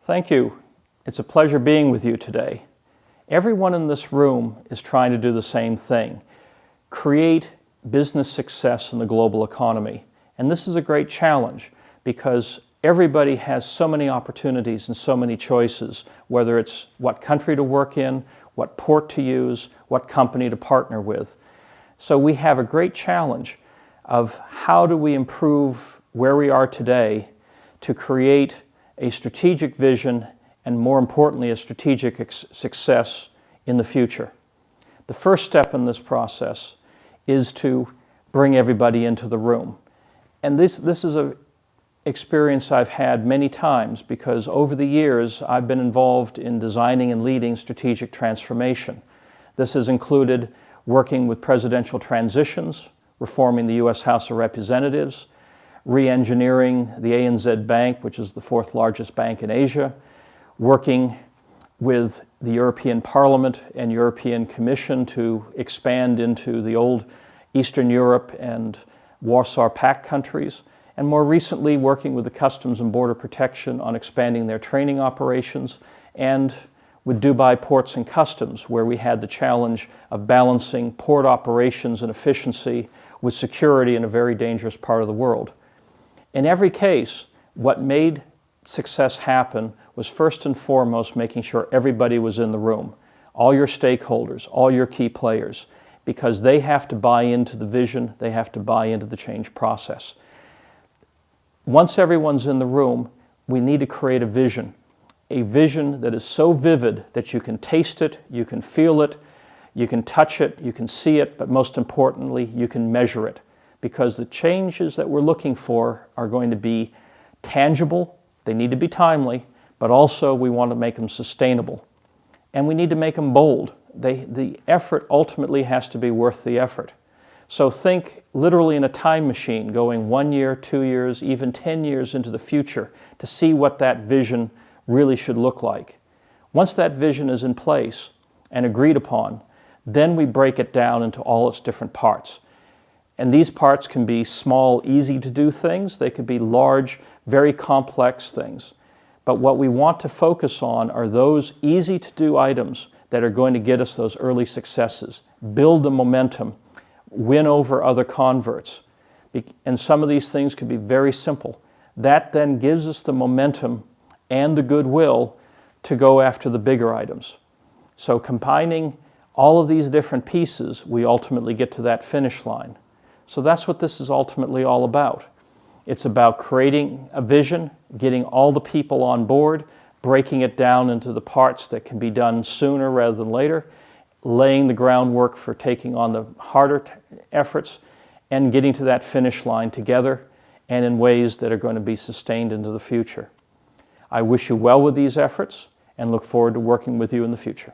Thank you. It's a pleasure being with you today. Everyone in this room is trying to do the same thing, create business success in the global economy. And this is a great challenge because everybody has so many opportunities and so many choices, whether it's what country to work in, what port to use, what company to partner with. So we have a great challenge of how do we improve where we are today to create a strategic vision and, more importantly, a strategic success in the future. The first step in this process is to bring everybody into the room. And this is an experience I've had many times because over the years I've been involved in designing and leading strategic transformation. This has included working with presidential transitions, reforming the U.S. House of Representatives, re-engineering the ANZ Bank, which is the fourth largest bank in Asia, working with the European Parliament and European Commission to expand into the old Eastern Europe and Warsaw Pact countries, and more recently working with the Customs and Border Protection on expanding their training operations, and with Dubai Ports and Customs, where we had the challenge of balancing port operations and efficiency with security in a very dangerous part of the world. In every case, what made success happen was first and foremost making sure everybody was in the room, all your stakeholders, all your key players, because they have to buy into the vision, they have to buy into the change process. Once everyone's in the room, we need to create a vision that is so vivid that you can taste it, you can feel it, you can touch it, you can see it, but most importantly, you can measure it. Because the changes that we're looking for are going to be tangible, they need to be timely, but also we want to make them sustainable. And we need to make them bold. The effort ultimately has to be worth the effort. So think literally in a time machine going 1 year, 2 years, even 10 years into the future to see what that vision really should look like. Once that vision is in place and agreed upon, then we break it down into all its different parts. And these parts can be small, easy to do things. They could be large, very complex things. But what we want to focus on are those easy to do items that are going to get us those early successes, build the momentum, win over other converts. And some of these things could be very simple. That then gives us the momentum and the goodwill to go after the bigger items. So combining all of these different pieces, we ultimately get to that finish line. So that's what this is ultimately all about. It's about creating a vision, getting all the people on board, breaking it down into the parts that can be done sooner rather than later, laying the groundwork for taking on the harder efforts, and getting to that finish line together and in ways that are going to be sustained into the future. I wish you well with these efforts and look forward to working with you in the future.